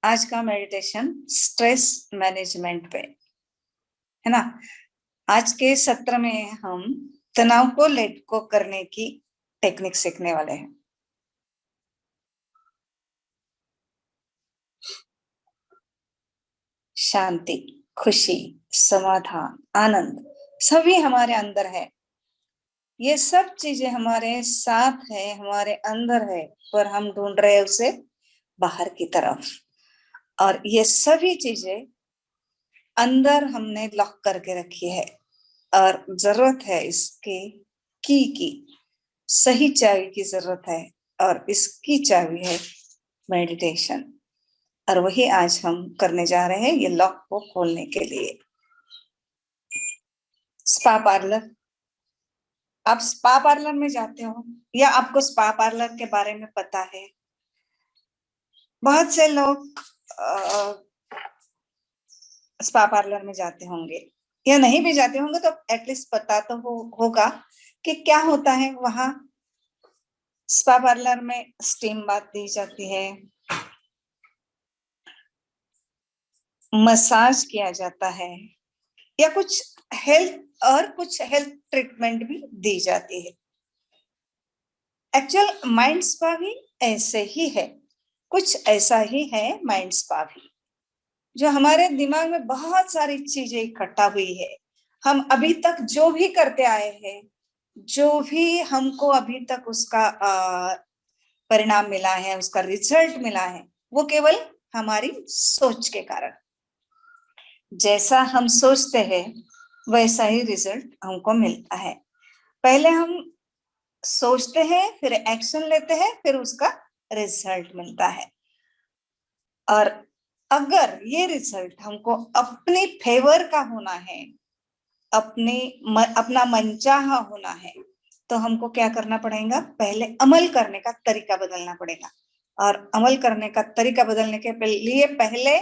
आज का meditation stress management पे है ना। आज के सत्र में हम तनाव को लेट को करने की टेक्निक सीखने वाले हैं। शांति, खुशी, समाधान, आनंद सभी हमारे अंदर है। ये सब चीजें हमारे साथ है, हमारे अंदर है, पर हम ढूंढ रहे हैं उसे बाहर की तरफ। और ये सभी चीजें अंदर हमने लॉक करके रखी है और जरूरत है इसके की सही चाबी की जरूरत है। और इसकी चाबी है मेडिटेशन। और वही आज हम करने जा रहे हैं, ये लॉक को खोलने के लिए। स्पा पार्लर, आप स्पा पार्लर में जाते हो या आपको स्पा पार्लर के बारे में पता है? बहुत से लोग स्पा पार्लर में जाते होंगे या नहीं भी जाते होंगे तो एटलीस्ट पता तो होगा कि क्या होता है वहां। स्पा पार्लर में स्टीम बाथ दी जाती है, मसाज किया जाता है, या कुछ हेल्थ ट्रीटमेंट भी दी जाती है। एक्चुअल माइंड स्पा भी ऐसे ही है, कुछ ऐसा ही है माइंड स्पा भी, जो हमारे दिमाग में बहुत सारी चीजें इकट्ठा हुई है। हम अभी तक जो भी करते आए हैं, जो भी हमको अभी तक उसका परिणाम मिला है, उसका रिजल्ट मिला है, वो केवल हमारी सोच के कारण। जैसा हम सोचते हैं वैसा ही रिजल्ट हमको मिलता है। पहले हम सोचते हैं, फिर एक्शन लेते हैं, फिर उसका रिजल्ट मिलता है। और अगर ये रिजल्ट हमको अपने फेवर का होना है, अपना मनचाहा होना है, तो हमको क्या करना पड़ेगा? पहले अमल करने का तरीका बदलना पड़ेगा। और अमल करने का तरीका बदलने के लिए पहले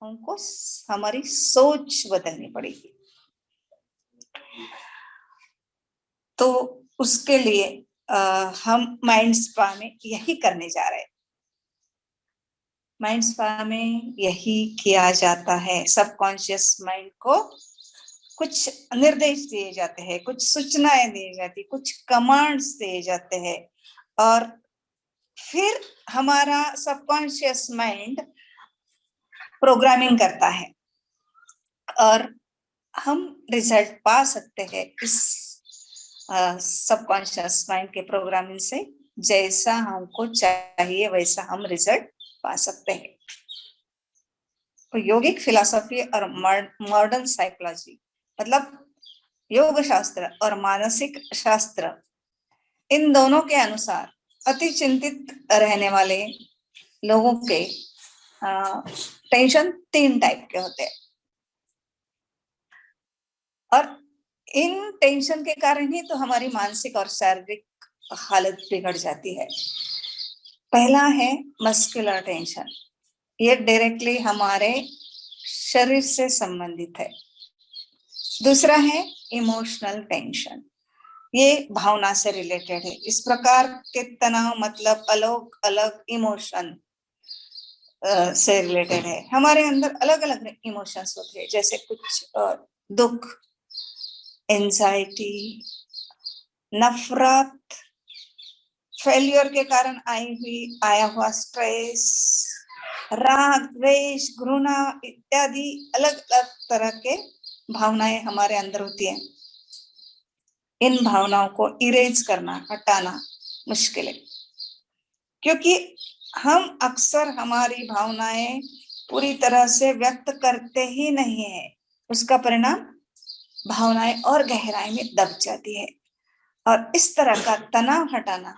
हमको हमारी सोच बदलनी पड़ेगी। तो उसके लिए हम माइंड स्पा में यही करने जा रहे हैं। माइंड स्पा में यही किया जाता है। सबकॉन्शियस माइंड को कुछ निर्देश दिए जाते हैं, कुछ सूचनाएं दी जाती, कुछ कमांड्स दिए जाते हैं, और फिर हमारा सबकॉन्शियस माइंड प्रोग्रामिंग करता है और हम रिजल्ट पा सकते हैं इस सबकॉन्शियस माइंड के प्रोग्रामिंग से। जैसा हमको चाहिए वैसा हम रिजल्ट पा सकते हैं। तो योगिक फिलॉसफी और मॉडर्न साइकोलॉजी, मतलब योग शास्त्र और मानसिक शास्त्र, इन दोनों के अनुसार अति चिंतित रहने वाले लोगों के टेंशन 3 टाइप के होते हैं। और इन टेंशन के कारण ही तो हमारी मानसिक और शारीरिक हालत बिगड़ जाती है। पहला है मस्कुलर टेंशन, ये डायरेक्टली हमारे शरीर से संबंधित है। दूसरा है इमोशनल टेंशन, ये भावना से रिलेटेड है। इस प्रकार के तनाव मतलब अलग अलग इमोशन से रिलेटेड है। हमारे अंदर अलग अलग इमोशंस होते हैं, जैसे कुछ दुख, एंजाइटी, नफरत, फेलियर के कारण आया हुआ स्ट्रेस, राग, द्वेष, घृणा इत्यादि अलग अलग तरह के भावनाएं हमारे अंदर होती हैं। इन भावनाओं को इरेज करना, हटाना मुश्किल है, क्योंकि हम अक्सर हमारी भावनाएं पूरी तरह से व्यक्त करते ही नहीं है। उसका परिणाम भावनाएं और गहराई में दब जाती है, और इस तरह का तनाव हटाना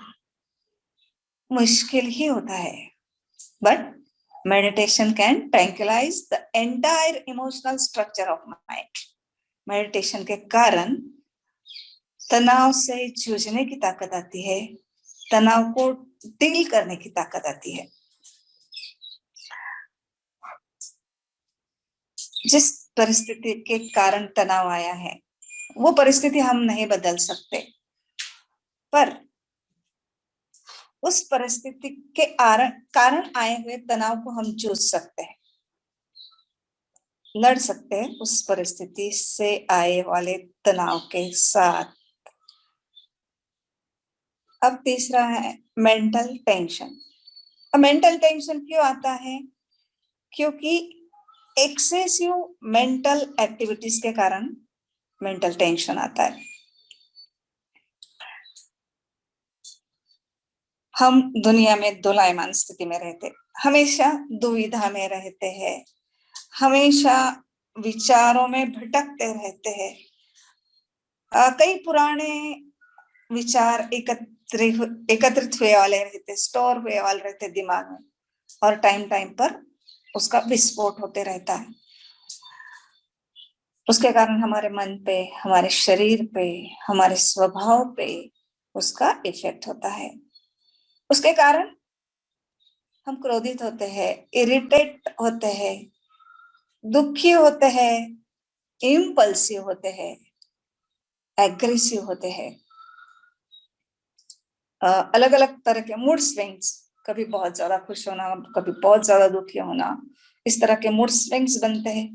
मुश्किल ही होता है। But meditation can tranquillise the entire emotional structure of mind. Meditation के कारण तनाव से जूझने की ताकत आती है, तनाव को डील करने की ताकत आती है। जिस परिस्थिति के कारण तनाव आया है वो परिस्थिति हम नहीं बदल सकते, पर उस परिस्थिति के कारण आए हुए तनाव को हम जूझ सकते हैं, लड़ सकते हैं उस परिस्थिति से आए वाले तनाव के साथ। अब तीसरा है मेंटल टेंशन। मेंटल टेंशन क्यों आता है? क्योंकि एक्सेसिव मेंटल एक्टिविटीज के कारण मेंटल टेंशन आता है। हम दुनिया में दोलायमान स्थिति में रहते, हमेशा दुविधा में रहते हैं, हमेशा विचारों में भटकते रहते हैं। कई पुराने विचार एकत्रित हुए वाले रहते, स्टोर हुए वाले रहते दिमाग में, और टाइम टाइम पर उसका विस्फोट होते रहता है। उसके कारण हमारे मन पे, हमारे शरीर पे, हमारे स्वभाव पे उसका इफेक्ट होता है। उसके कारण हम क्रोधित होते हैं, इरिटेट होते हैं, दुखी होते हैं, इम्पल्सिव होते हैं, एग्रेसिव होते हैं। अलग अलग तरह के मूड स्विंग्स, कभी बहुत ज्यादा खुश होना, कभी बहुत ज्यादा दुखी होना, इस तरह के मूड स्विंग्स बनते हैं।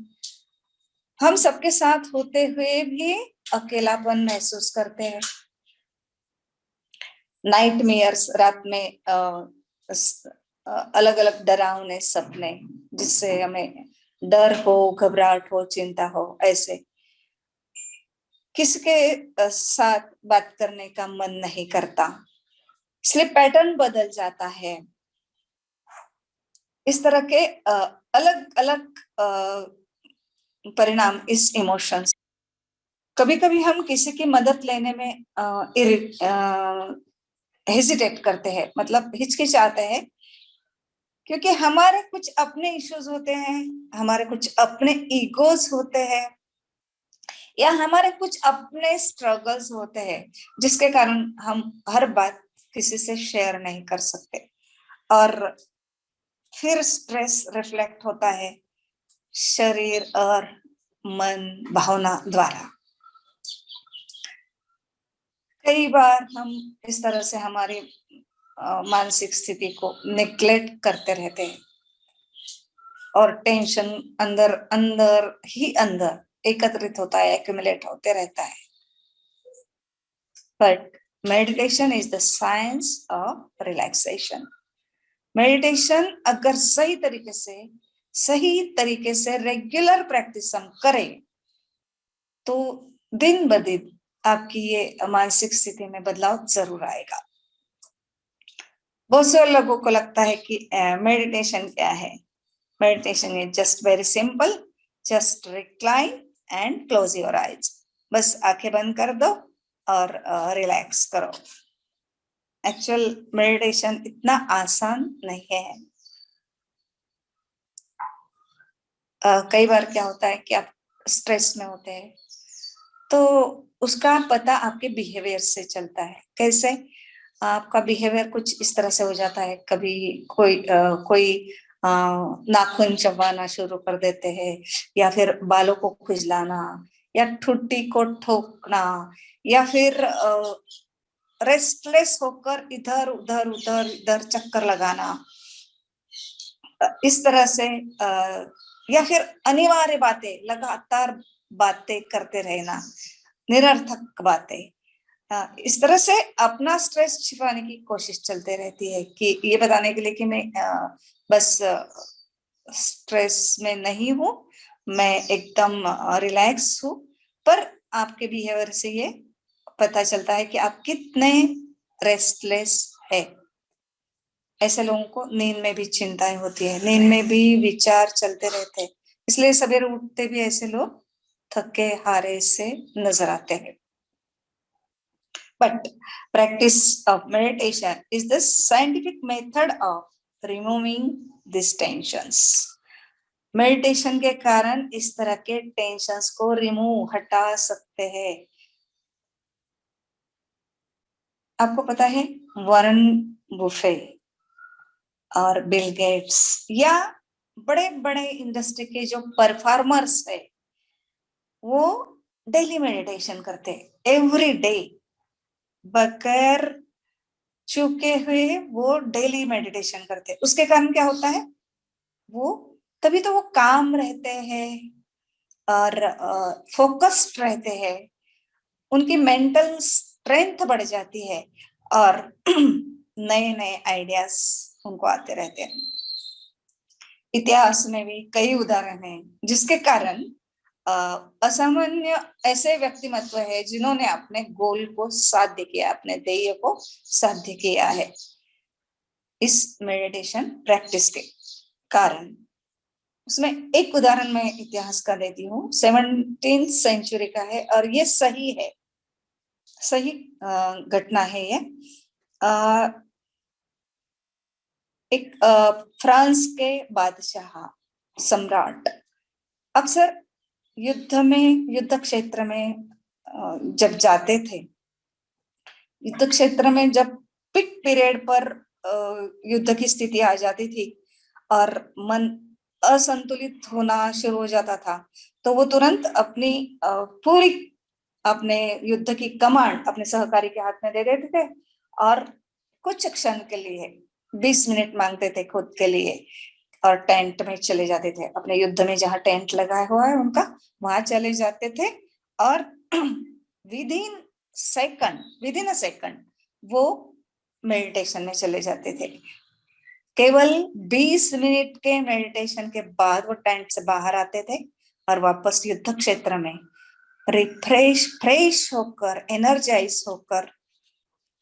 हम सबके साथ होते हुए भी अकेलापन महसूस करते हैं। नाइटमेयर्स, रात में अलग अलग डरावने सपने, जिससे हमें डर हो, घबराहट हो, चिंता हो, ऐसे किसी के साथ बात करने का मन नहीं करता, स्लीप पैटर्न बदल जाता है। इस तरह के अलग अलग परिणाम इस इमोशंस। कभी कभी हम किसी की मदद लेने में हेजिटेट करते हैं, मतलब हिचकिचाते हैं, क्योंकि हमारे कुछ अपने इश्यूज होते हैं, हमारे कुछ अपने ईगोज होते हैं, या हमारे कुछ अपने स्ट्रगल्स होते हैं, जिसके कारण हम हर बात किसी से शेयर नहीं कर सकते, और फिर स्ट्रेस रिफ्लेक्ट होता है शरीर और मन, भावना द्वारा। कई बार हम इस तरह से हमारी मानसिक स्थिति को निग्लेक्ट करते रहते हैं, और टेंशन अंदर अंदर ही अंदर एकत्रित होता है, एक्यूमुलेट होते रहता है। But meditation is the science of relaxation. Meditation अगर सही तरीके से रेगुलर प्रैक्टिस हम करें, तो दिन ब दिन आपकी ये मानसिक स्थिति में बदलाव जरूर आएगा। बहुत से लोगों को लगता है कि मेडिटेशन क्या है? Meditation is just very simple, just recline and close your eyes. बस आंखें बंद कर दो और रिलैक्स करो। एक्चुअल मेडिटेशन इतना आसान नहीं है। कई बार क्या होता है कि आप स्ट्रेस में होते हैं, तो उसका पता आपके बिहेवियर से चलता है। कैसे? आपका बिहेवियर कुछ इस तरह से हो जाता है, कभी कोई नाखून चबाना शुरू कर देते हैं, या फिर बालों को खुजलाना, या ठुड्डी को ठोकना, या फिर रेस्टलेस होकर इधर उधर उधर इधर चक्कर लगाना, इस तरह से या फिर अनिवार्य बातें, लगातार बातें करते रहना, निरर्थक बातें। इस तरह से अपना स्ट्रेस छिपाने की कोशिश चलते रहती है, कि ये बताने के लिए कि मैं बस स्ट्रेस में नहीं हूँ, मैं एकदम रिलैक्स हूँ। पर आपके बिहेवियर से ये पता चलता है कि आप कितने रेस्टलेस है। ऐसे लोगों को नींद में भी चिंताएं होती है, नींद में भी विचार चलते रहते हैं, इसलिए सवेरे उठते भी ऐसे लोग थके हारे से नजर आते हैं। But practice of meditation is the scientific method of removing these tensions. Meditation के कारण इस तरह के टेंशन्स को हटा सकते हैं। आपको पता है, वॉरेन बुफे और बिल गेट्स, या बड़े बड़े इंडस्ट्री के जो परफॉर्मर्स है, वो डेली मेडिटेशन करते हैं, एवरी डे, बगैर चुके हुए वो डेली मेडिटेशन करते हैं। उसके कारण क्या होता है, वो तभी तो वो काम रहते हैं और फोकस्ड रहते हैं, उनकी मेंटल स्ट्रेंथ बढ़ जाती है और नए नए आइडियाज उनको आते रहते हैं। इतिहास में भी कई उदाहरण हैं जिसके कारण असामान्य ऐसे व्यक्तिमत्व है जिन्होंने अपने गोल को साध्य किया, अपने ध्येय को साध्य किया है इस मेडिटेशन प्रैक्टिस के कारण। उसमें एक उदाहरण मैं इतिहास का देती हूँ, 17th सेंचुरी का है और ये सही है, सही घटना है ये। एक फ्रांस के बादशाह सम्राट अक्सर युद्ध क्षेत्र में जब जाते थे, युद्ध क्षेत्र में जब पिक पीरियड पर युद्ध की स्थिति आ जाती थी और मन असंतुलित होना शुरू हो जाता था, तो वो तुरंत अपनी पूरी अपने युद्ध की कमांड अपने सहकारी के हाथ में दे देते थे और कुछ क्षण के लिए 20 मिनट मांगते थे खुद के लिए और टेंट में चले जाते थे, अपने युद्ध में जहां टेंट लगाया हुआ है उनका, वहां चले जाते थे और विद इन अ सेकंड वो मेडिटेशन में चले जाते थे। केवल 20 मिनट के मेडिटेशन के बाद वो टेंट से बाहर आते थे और वापस युद्ध क्षेत्र में फ्रेश होकर, एनर्जाइज होकर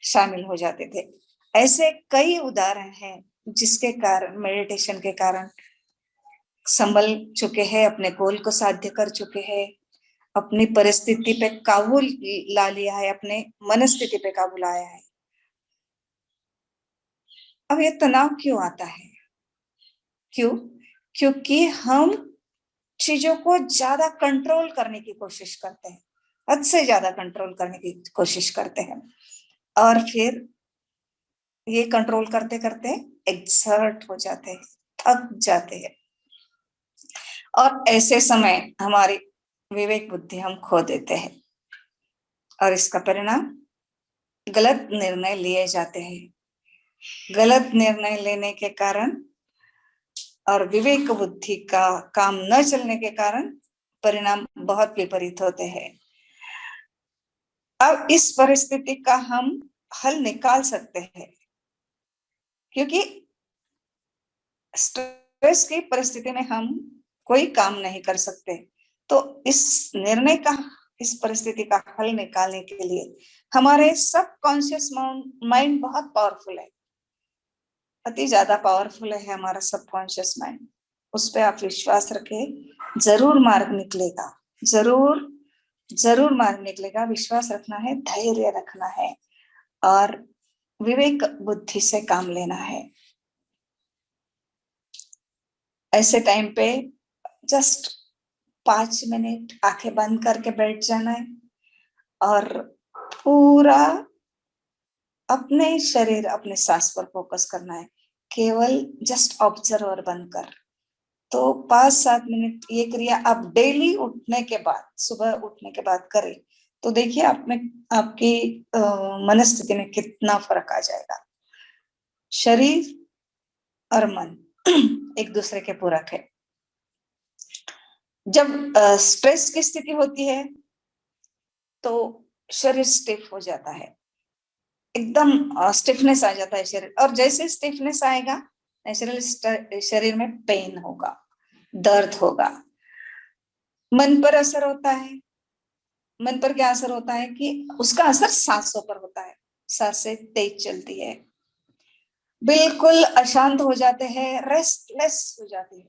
शामिल हो जाते थे। ऐसे कई उदाहरण हैं जिसके कारण, मेडिटेशन के कारण संभल चुके हैं, अपने गोल को साध्य कर चुके हैं, अपनी परिस्थिति पे काबू ला लिया है, अपने मनस्थिति पे काबू लाया है। अब ये तनाव क्यों आता है? क्यों? क्योंकि हम चीजों को ज्यादा कंट्रोल करने की कोशिश करते हैं, हद से ज्यादा कंट्रोल करने की कोशिश करते हैं और फिर ये कंट्रोल करते करते एक्सर्ट हो जाते हैं, थक जाते हैं और ऐसे समय हमारी विवेक बुद्धि हम खो देते हैं और इसका परिणाम गलत निर्णय लिए जाते हैं। गलत निर्णय लेने के कारण और विवेक बुद्धि का काम न चलने के कारण परिणाम बहुत विपरीत होते हैं। अब इस परिस्थिति का हम हल निकाल सकते हैं, क्योंकि स्ट्रेस की परिस्थिति में हम कोई काम नहीं कर सकते, तो इस परिस्थिति का हल निकालने के लिए हमारे सबकॉन्शियस माइंड बहुत पावरफुल है, अति ज्यादा पावरफुल है हमारा सबकॉन्शियस माइंड। उस पर आप विश्वास रखें, जरूर मार्ग निकलेगा, जरूर जरूर मार्ग निकलेगा। विश्वास रखना है, धैर्य रखना है और विवेक बुद्धि से काम लेना है। ऐसे टाइम पे जस्ट 5 मिनट आंखें बंद करके बैठ जाना है और पूरा अपने शरीर, अपने सांस पर फोकस करना है, केवल जस्ट ऑब्जर्वर बनकर। तो 5-7 मिनट ये क्रिया आप डेली उठने के बाद, सुबह उठने के बाद करें तो देखिए आप में, आपकी मनस्थिति में कितना फर्क आ जाएगा। शरीर और मन एक दूसरे के पूरक है। जब स्ट्रेस की स्थिति होती है तो शरीर स्टिफ हो जाता है, एकदम स्टिफनेस आ जाता है शरीर, और जैसे स्टिफनेस आएगा नेचुरली शरीर में पेन होगा, दर्द होगा। मन पर असर होता है, मन पर क्या असर होता है कि उसका असर सांसों पर होता है, सांसें तेज चलती है, बिल्कुल अशांत हो जाते हैं, रेस्टलेस हो जाते हैं,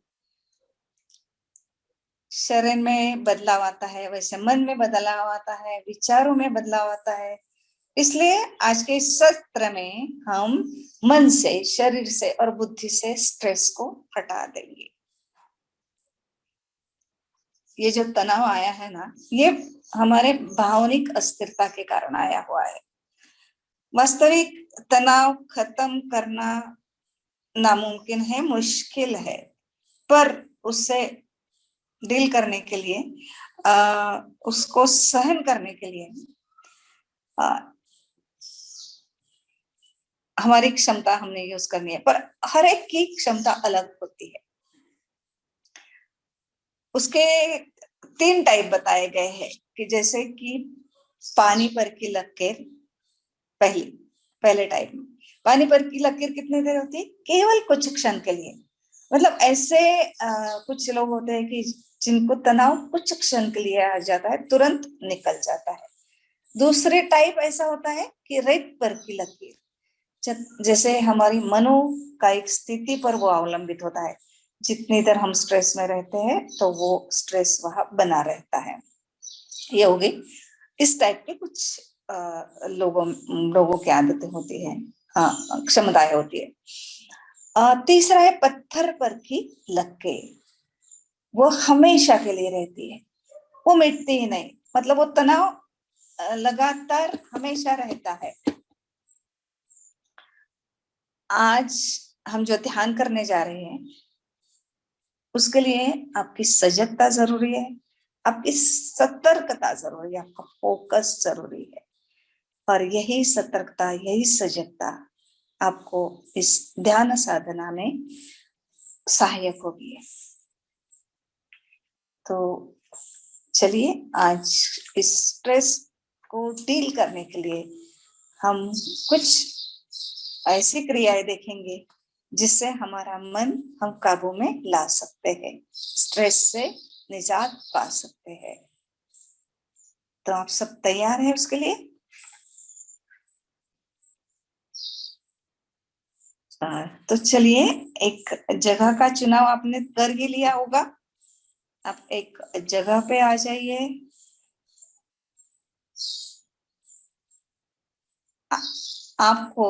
शरीर में बदलाव आता है, वैसे मन में बदलाव आता है, विचारों में बदलाव आता है। इसलिए आज के इस सत्र में हम मन से, शरीर से और बुद्धि से स्ट्रेस को हटा देंगे। ये जो तनाव आया है ना, ये हमारे भावनिक अस्थिरता के कारण आया हुआ है। वास्तविक तनाव खत्म करना नामुमकिन है, मुश्किल है, पर उससे डील करने के लिए, उसको सहन करने के लिए हमारी क्षमता हमने यूज करनी है, पर हर एक की क्षमता अलग होती है। उसके 3 टाइप बताए गए हैं कि जैसे कि पानी पर की लकीर, पहले टाइप में पानी पर की लकीर कितनी देर होती है? केवल कुछ क्षण के लिए। मतलब ऐसे कुछ लोग होते हैं कि जिनको तनाव कुछ क्षण के लिए आ जाता है, तुरंत निकल जाता है। दूसरे टाइप ऐसा होता है कि रेत पर की लकीर, जैसे हमारी मनो का एक स्थिति पर वो अवलंबित होता है। जितनी देर हम स्ट्रेस में रहते हैं तो वो स्ट्रेस वहां बना रहता है। ये हो गई इस टाइप के कुछ लोगों की आदतें होती है, हाँ, क्षमताएं होती है। तीसरा है पत्थर पर की लकीर। वो हमेशा के लिए रहती है, वो मिटती ही नहीं। मतलब वो तनाव लगातार हमेशा रहता है। आज हम जो ध्यान करने जा रहे हैं उसके लिए आपकी सजगता जरूरी है, आपकी सतर्कता जरूरी है, आपका फोकस जरूरी है। और यही सतर्कता, यही सजगता आपको इस ध्यान साधना में सहायक होगी। तो चलिए आज इस स्ट्रेस को डील करने के लिए हम कुछ ऐसी क्रियाएं देखेंगे जिससे हमारा मन हम काबू में ला सकते हैं, स्ट्रेस से निजात पा सकते हैं। तो आप सब तैयार हैं उसके लिए? तो चलिए, एक जगह का चुनाव आपने कर ही लिया होगा। आप एक जगह पे आ जाइए। आपको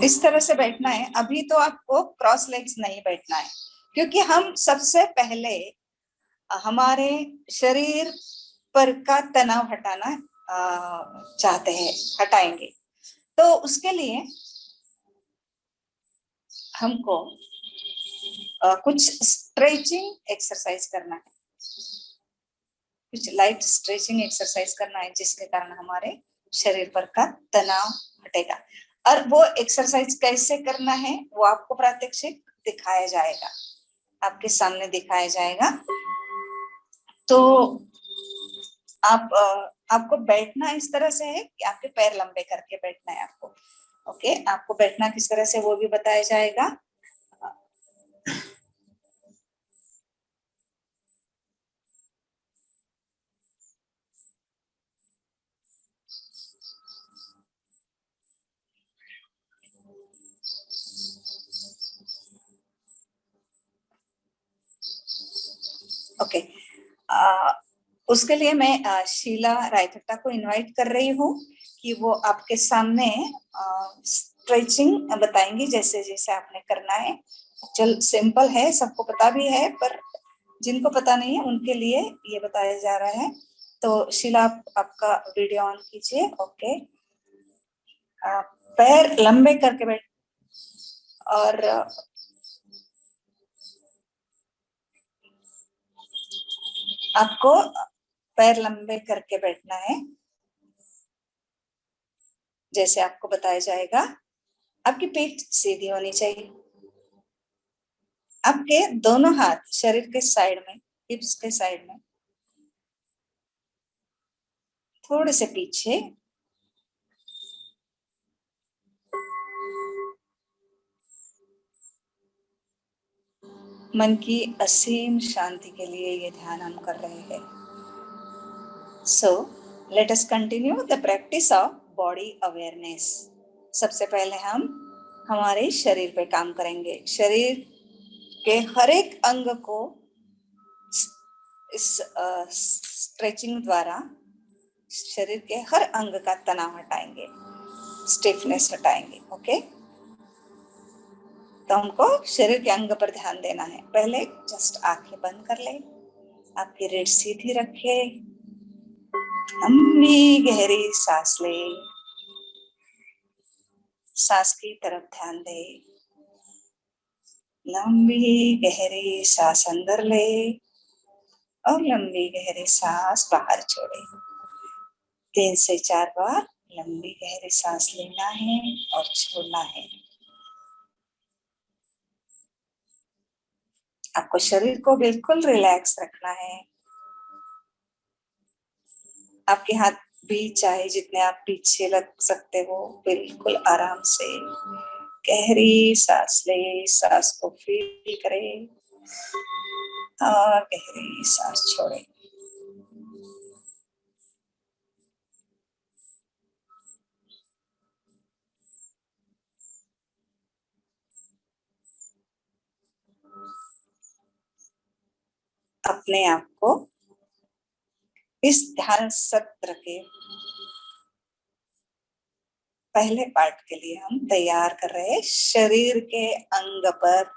इस तरह से बैठना है। अभी तो आपको क्रॉस लेग्स नहीं बैठना है, क्योंकि हम सबसे पहले हमारे शरीर पर का तनाव हटाना चाहते हैं, हटाएंगे। तो उसके लिए हमको कुछ स्ट्रेचिंग एक्सरसाइज करना है, कुछ लाइट स्ट्रेचिंग एक्सरसाइज करना है, जिसके कारण हमारे शरीर पर का तनाव हटेगा। और वो एक्सरसाइज कैसे करना है वो आपको प्रात्यक्षिक दिखाया जाएगा, आपके सामने दिखाया जाएगा। तो आप आपको बैठना इस तरह से है कि आपके पैर लंबे करके बैठना है आपको। ओके, आपको बैठना किस तरह से वो भी बताया जाएगा। ओके, उसके लिए मैं शीला रायथट्टा को इनवाइट कर रही हूँ कि वो आपके सामने स्ट्रेचिंग बताएंगी, जैसे जैसे आपने करना है। चल सिंपल है, सबको पता भी है, पर जिनको पता नहीं है उनके लिए ये बताया जा रहा है। तो शीला, आपका वीडियो ऑन कीजिए। ओके, पैर लंबे करके बैठ, और आपको पैर लंबे करके बैठना है जैसे आपको बताया जाएगा। आपकी पीठ सीधी होनी चाहिए। आपके दोनों हाथ शरीर के साइड में, हिप्स के साइड में, थोड़े से पीछे। मन की असीम शांति के लिए ये ध्यान हम कर रहे हैं। So let us continue the practice of body awareness. सबसे पहले हम हमारे शरीर पे काम करेंगे। शरीर के हर एक अंग को इस स्ट्रेचिंग द्वारा शरीर के हर अंग का तनाव हटाएंगे, स्टिफनेस हटाएंगे। ओके, तो हमको शरीर के अंग पर ध्यान देना है। पहले जस्ट आंखें बंद कर ले, आपकी रीढ़ सीधी रखे, लंबी गहरी सांस ले, सांस की तरफ ध्यान दे। लंबी गहरी सांस अंदर ले और लंबी गहरी सांस बाहर छोड़े। 3 से 4 बार लंबी गहरी सांस लेना है और छोड़ना है। आपको शरीर को बिल्कुल रिलैक्स रखना है। आपके हाथ भी चाहे जितने आप पीछे रख सकते हो, बिल्कुल आराम से गहरी सांस ले, सांस को फील करें और गहरी सांस छोड़े। अपने आप को इस ध्यान सत्र के पहले पार्ट के लिए हम तैयार कर रहे हैं। शरीर के अंग पर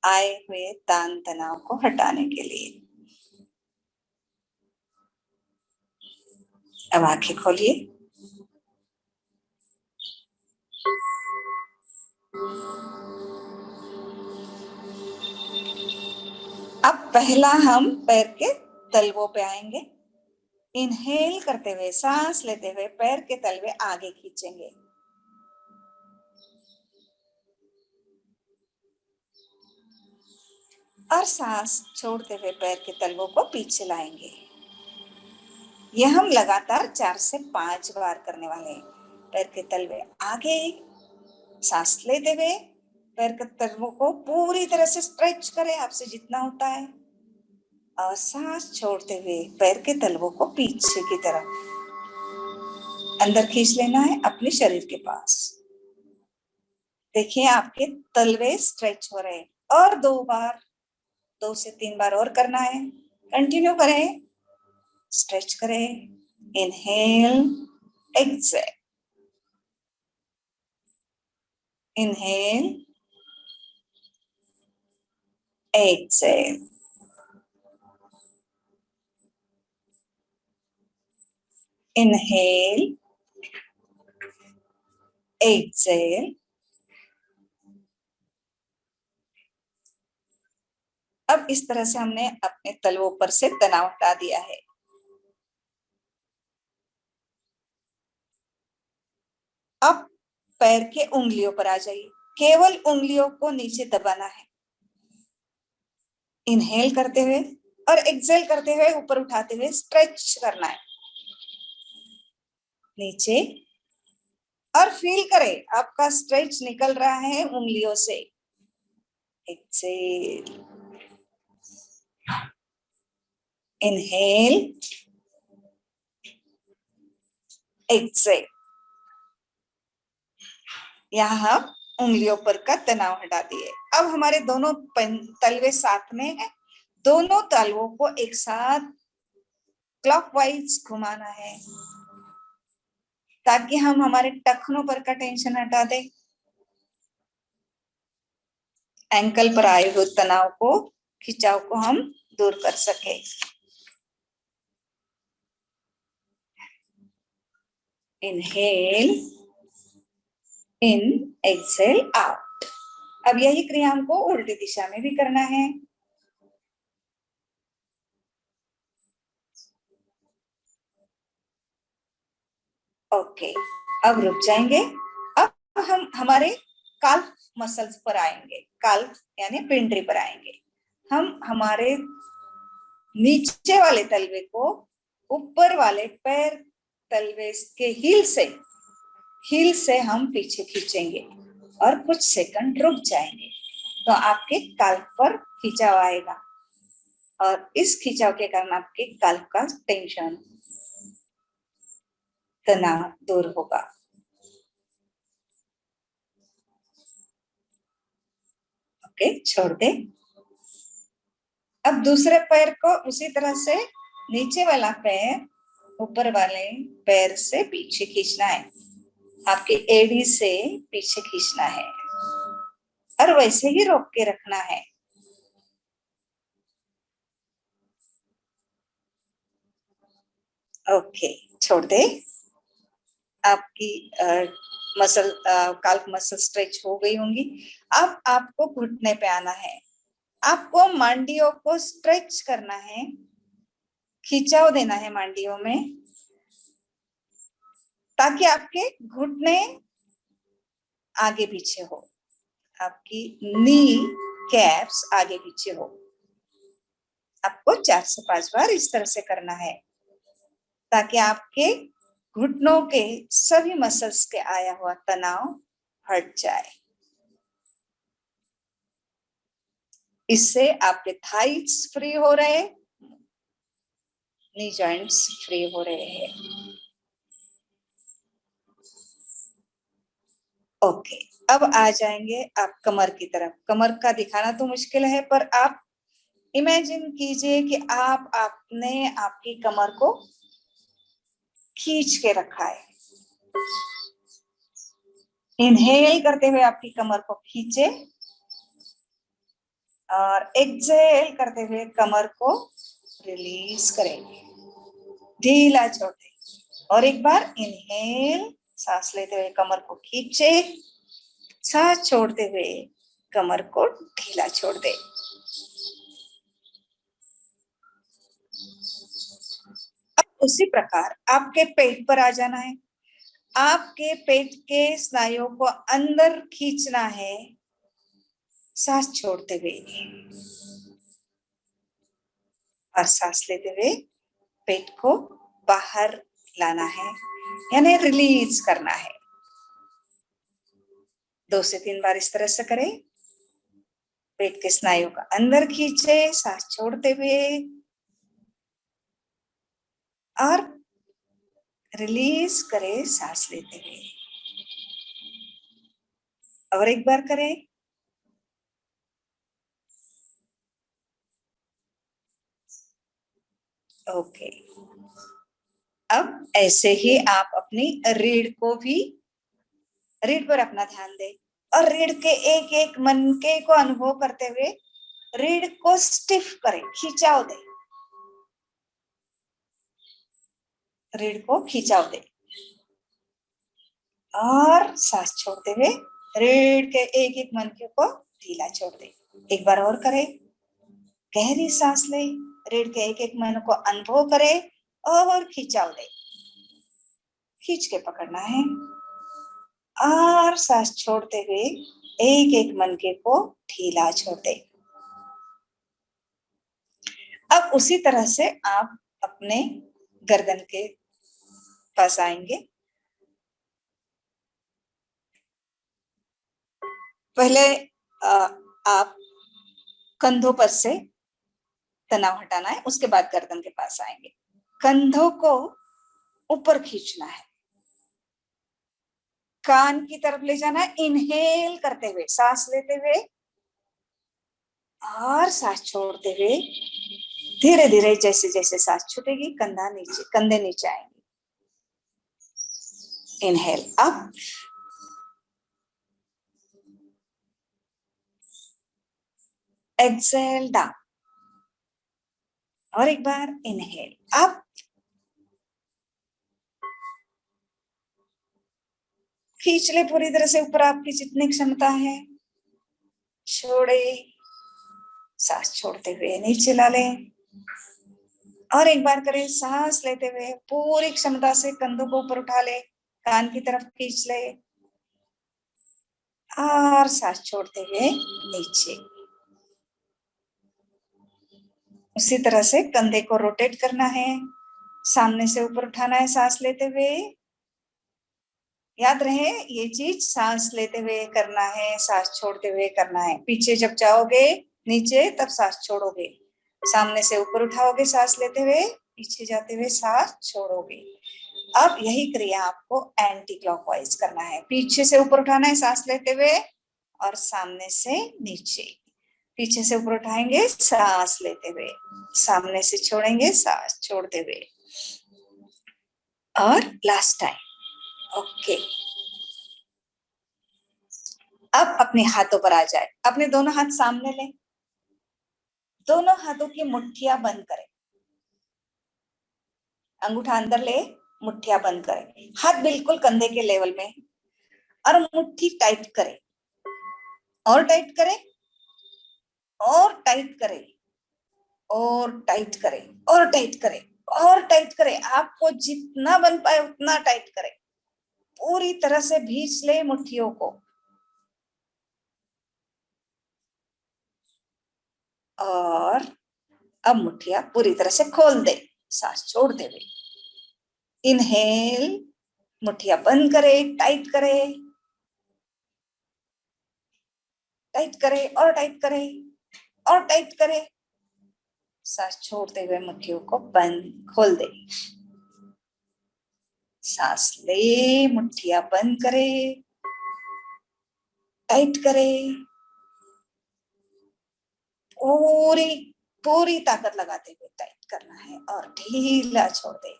आए हुए तान तनाव को हटाने के लिए। अब आंखें खोलिए। अब पहला हम पैर के तलवों पे आएंगे। इनहेल करते हुए, सांस लेते हुए पैर के तलवे आगे खींचेंगे और सांस छोड़ते हुए पैर के तलवों को पीछे लाएंगे। यह हम लगातार 4 से 5 बार करने वाले हैं। पैर के तलवे आगे, सांस लेते हुए पैर के तलवों को पूरी तरह से स्ट्रेच करें, आपसे जितना होता है, और सांस छोड़ते हुए पैर के तलवों को पीछे की तरफ अंदर खींच लेना है अपने शरीर के पास। देखिए आपके तलवे स्ट्रेच हो रहे हैं। और 2 बार, 2 से 3 बार और करना है। कंटिन्यू करें, स्ट्रेच करें। Inhale, exhale, inhale, exhale, inhale, exhale. अब इस तरह से हमने अपने तलवों पर से तनाव हटा दिया है। अब पैर के उंगलियों पर आ जाइए। केवल उंगलियों को नीचे दबाना है। इनहेल करते हुए और एक्सेल करते हुए ऊपर उठाते हुए स्ट्रेच करना है नीचे, और फील करें आपका स्ट्रेच निकल रहा है उंगलियों से। Exhale, inhale, exhale. यहाँ हम उंगलियों पर का तनाव हटा दिए। अब हमारे दोनों तलवे साथ में है। दोनों तलवों को एक साथ क्लॉकवाइज घुमाना है ताकि हम हमारे टखनों पर का टेंशन हटा दें। एंकल पर आए हुए तनाव को, खिंचाव को हम दूर कर सके। इनहेल, इन, एक्सेल, आउट। अब यही क्रिया हमको उल्टी दिशा में भी करना है। ओके, अब रुक जाएंगे। अब हम हमारे काल्फ मसल्स पर आएंगे। काल्फ यानी पिंडरी पर आएंगे। हम हमारे नीचे वाले तलवे को ऊपर वाले पैर तलवे के हील से हम पीछे खींचेंगे और कुछ सेकंड रुक जाएंगे तो आपके काल्फ पर खिंचाव आएगा और इस खिंचाव के कारण आपके काल्फ का टेंशन, तनाव दूर होगा। ओके, छोड़ दे। अब दूसरे पैर को उसी तरह से नीचे वाला पैर ऊपर वाले पैर से पीछे खींचना है। आपके एड़ी से पीछे खींचना है और वैसे ही रोक के रखना है। ओके, छोड़ दे। आपकी मसल, काल्फ मसल स्ट्रेच हो गई होंगी। अब आपको घुटने पे आना है। आपको मांडियों को स्ट्रेच करना है, खिंचाव देना है मांडियों में ताकि आपके घुटने आगे पीछे हो, आपकी नी कैप्स आगे पीछे हो। आपको 4 से 5 बार इस तरह से करना है ताकि आपके घुटनों के सभी मसल्स के आया हुआ तनाव हट जाए। इससे आपके थाइस फ्री हो रहे, नी जॉइंट्स फ्री हो रहे हैं। ओके, अब आ जाएंगे आप कमर की तरफ। कमर का दिखाना तो मुश्किल है, पर आप इमेजिन कीजिए कि आपने आपकी कमर को खींच के रखा है। इनहेल करते हुए आपकी कमर को खींचे और एक्सहेल करते हुए कमर को रिलीज करेंगे, ढीला छोड़ दें। और एक बार इनहेल, सांस लेते हुए कमर को खींचे, सांस छोड़ते हुए कमर को ढीला छोड़ दे। अब उसी प्रकार आपके पेट पर आ जाना है। आपके पेट के स्नायुओं को अंदर खींचना है, सांस छोड़ते हुए, और सांस लेते हुए पेट को बाहर लाना है, यानी रिलीज करना है। 2 से 3 बार इस तरह से करें। पेट के स्नायु का अंदर खींचे, सांस छोड़ते हुए, और रिलीज करें सांस लेते हुए। और एक बार करें। ओके, अब ऐसे ही आप अपनी रीढ़ को भी, रीढ़ पर अपना ध्यान दें और रीढ़ के एक एक मनके को अनुभव करते हुए रीढ़ को स्टिफ करें, खिंचाव दें, रीढ़ को खिंचाव दें। और सांस छोड़ते हुए रीढ़ के एक एक मनके को ढीला छोड़ दें। एक बार और करें। गहरी सांस ले, रीढ़ के एक एक मन को अनुभव करें और खिंचाव दे, खींच के पकड़ना है। और सांस छोड़ते हुए एक एक मनके को ढीला छोड़ दे। अब उसी तरह से आप अपने गर्दन के पास आएंगे। पहले आप कंधों पर से तनाव हटाना है, उसके बाद गर्दन के पास आएंगे। कंधों को ऊपर खींचना है, कान की तरफ ले जाना है, इनहेल करते हुए, सांस लेते हुए और सांस छोड़ते हुए धीरे धीरे जैसे जैसे सांस छूटेगी कंधा नीचे, कंधे नीचे आएंगे। Inhale up, exhale down. और एक बार इनहेल अप, खींच ले पूरी तरह से ऊपर आपकी जितनी क्षमता है, छोड़े, सांस छोड़ते हुए नीचे ला ले। और एक बार करें, सांस लेते हुए पूरी क्षमता से कंधों को ऊपर उठा ले, कान की तरफ खींच ले और सांस छोड़ते हुए नीचे। उसी तरह से कंधे को रोटेट करना है, सामने से ऊपर उठाना है सांस लेते हुए। याद रहे ये चीज सांस लेते हुए करना है, सांस छोड़ते हुए करना है। पीछे जब जाओगे नीचे तब सांस छोड़ोगे, सामने से ऊपर उठाओगे सांस लेते हुए, पीछे जाते हुए सांस छोड़ोगे। अब यही क्रिया आपको एंटी क्लॉकवाइज करना है। पीछे से ऊपर उठाना है सांस लेते हुए और सामने से नीचे। पीछे से ऊपर उठाएंगे सांस लेते हुए, सामने से छोड़ेंगे सांस छोड़ते हुए। और लास्ट टाइम। ओके, अब अपने हाथों पर आ जाए। अपने दोनों हाथ सामने लें, दोनों हाथों की मुट्ठियां बंद करें, अंगूठा अंदर ले, मुट्ठियां बंद करें, हाथ बिल्कुल कंधे के लेवल में और मुट्ठी टाइट करें, और टाइट करें, और टाइट करें, और टाइट करें, और टाइट करें, और टाइट करें। आपको जितना बन पाए उतना टाइट करें। पूरी तरह से भींच ले मुट्ठियों को, और अब मुट्ठियां पूरी तरह से खोल दे सांस छोड़ते हुए। इनहेल, मुट्ठियां बंद करे, टाइट करे, टाइट करे और टाइट करे और टाइट करे। सांस छोड़ते हुए मुट्ठियों को बंद खोल दे। सांस ले, मुट्ठियां बंद करे, टाइट करे, पूरी पूरी ताकत लगाते हुए टाइट करना है और ढीला छोड़ दे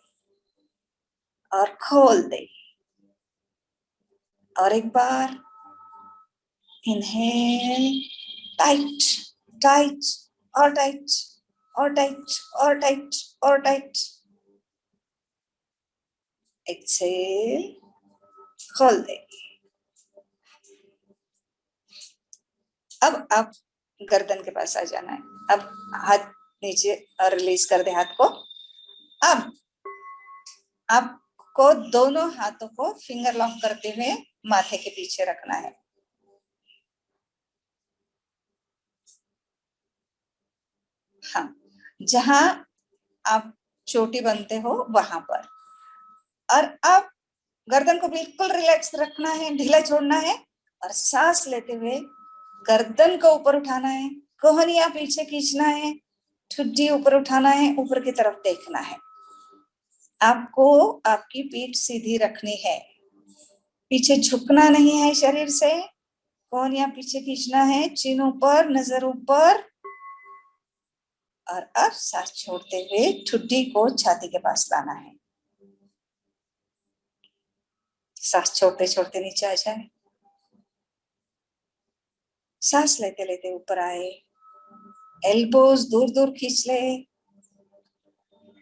और खोल दे। और एक बार इनहेल, टाइट, टाइट और टाइट और टाइट और टाइट और टाइट। एक्सेल, खोल दे। अब आप गर्दन के पास आ जाना है। अब हाथ नीचे और रिलीज कर दे हाथ को। अब आपको दोनों हाथों को फिंगर लॉक करते हुए माथे के पीछे रखना है। हाँ, जहां आप चोटी बनते हो वहां पर। और अब गर्दन को बिल्कुल रिलैक्स रखना है, ढीला छोड़ना है और सांस लेते हुए गर्दन को ऊपर उठाना है, कोहनियां पीछे खींचना है, ठुड्डी ऊपर उठाना है, ऊपर की तरफ देखना है। आपको आपकी पीठ सीधी रखनी है, पीछे झुकना नहीं है शरीर से, कोहनियां पीछे खींचना है, चिन ऊपर, नजर ऊपर। और अब सांस छोड़ते हुए ठुड्डी को छाती के पास लाना है। सांस छोड़ते छोड़ते नीचे आ जाए, सांस लेते लेते ऊपर आए, एल्बोज दूर दूर खींच ले,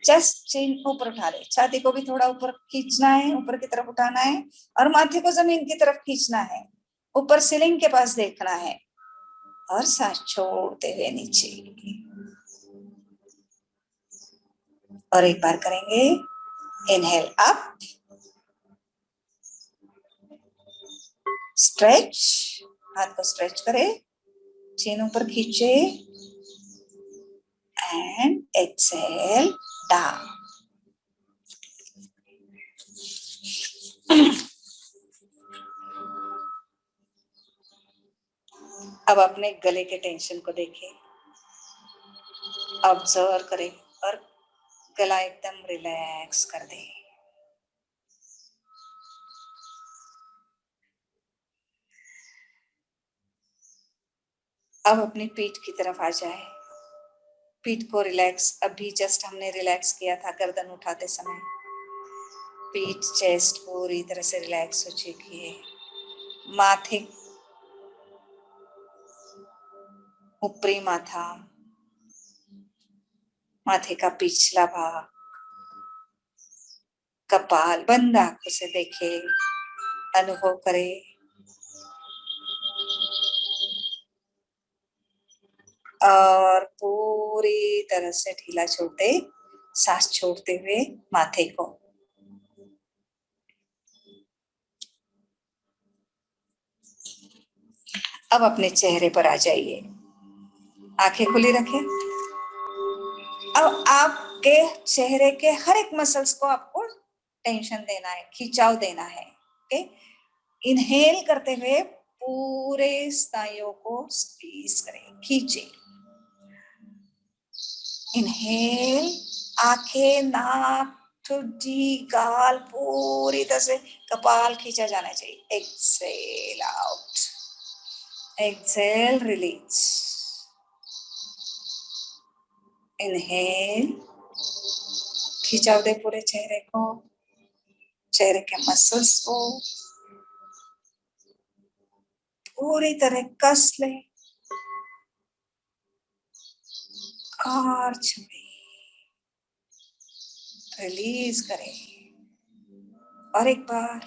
चेस्ट चिन ऊपर उठा ले, छाती को भी थोड़ा ऊपर खींचना है, ऊपर की तरफ उठाना है और माथे को जमीन की तरफ खींचना है, ऊपर सीलिंग के पास देखना है और सांस छोड़ते हुए नीचे। और एक बार करेंगे, इनहेल अप, स्ट्रेच, हाथ को स्ट्रेच करे, चिन ऊपर खींचे एंड एक्सहेल डाउन। अब अपने गले के टेंशन को देखें, ऑब्जर्व करें और गला एकदम रिलैक्स कर दे। अब अपनी पीठ की तरफ आ जाए, पीठ को रिलैक्स, अभी जस्ट हमने रिलैक्स किया था गर्दन उठाते समय। पीठ चेस्ट पूरी तरह से रिलैक्स हो चुकी है। माथे, ऊपरी माथा, माथे का पिछला भाग, कपाल, बंद आंखों से देखे, अनुभव करे। और पूरी तरह से ढीला छोड़ते, सांस छोड़ते हुए माथे को। अब अपने चेहरे पर आ जाइए, आंखें खुली रखें। अब आपके चेहरे के हर एक मसल्स को आपको टेंशन देना है, खिंचाव देना है। ओके, इनहेल करते हुए पूरे स्नायुओं को स्क्वीज करें, खींचे। इनहेल, आंखें, नाक, ठुड्डी, गाल, पूरी तरह से कपाल खींचा जाना चाहिए। Exhale out, exhale release. Inhale, खिंचाव दे पूरे चेहरे को, चेहरे के मसल्स को पूरी तरह कस ले और छोड़े, रिलीज करें। और एक बार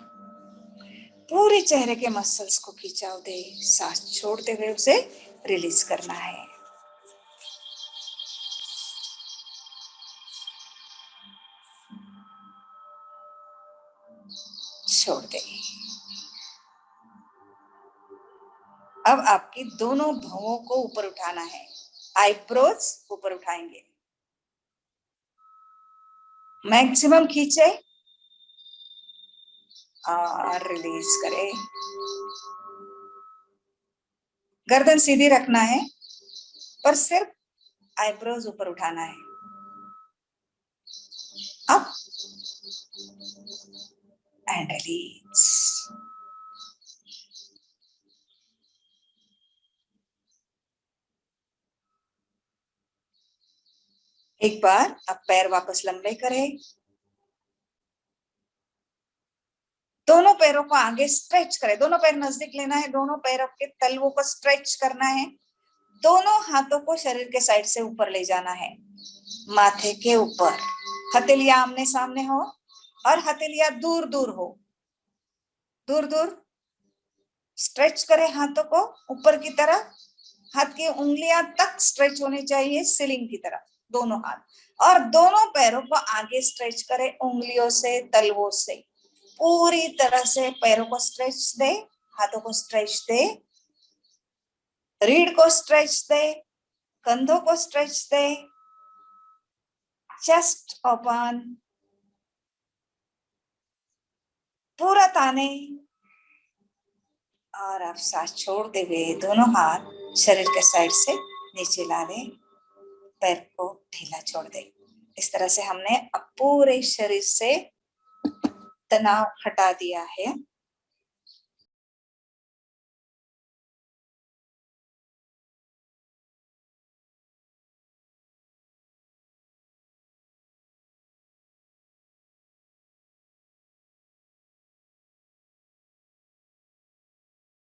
पूरे चेहरे के मसल्स को खिंचाव दे, सांस छोड़ते हुए उसे रिलीज करना है। छोड़ दे। अब आपकी दोनों भौहों को ऊपर उठाना है, आईब्रोज ऊपर उठाएंगे, मैक्सिमम खींचे और रिलीज करें। गर्दन सीधी रखना है पर सिर्फ आईब्रोज ऊपर उठाना है। Up and release. एक बार अब पैर वापस लंबे करें, दोनों पैरों को आगे स्ट्रेच करें, दोनों पैर नजदीक लेना है, दोनों पैरों के तलवों को स्ट्रेच करना है, दोनों हाथों को शरीर के साइड से ऊपर ले जाना है, माथे के ऊपर, हथेलियां आमने सामने हो और हथेलियां दूर दूर हो, दूर दूर स्ट्रेच करें हाथों को ऊपर की तरफ, हाथ की उंगलियां तक स्ट्रेच होनी चाहिए सीलिंग की तरफ, दोनों हाथ, और दोनों पैरों को आगे स्ट्रेच करें उंगलियों से, तलवों से, पूरी तरह से पैरों को स्ट्रेच दे, हाथों को स्ट्रेच दे, रीढ़ को स्ट्रेच दे, कंधों को स्ट्रेच दे, चेस्ट ओपन, पूरा ताने, और आप सांस छोड़ते हुए दोनों हाथ शरीर के साइड से नीचे ला दे, पैर को ढीला छोड़ दे। इस तरह से हमने अब पूरे शरीर से तनाव हटा दिया है।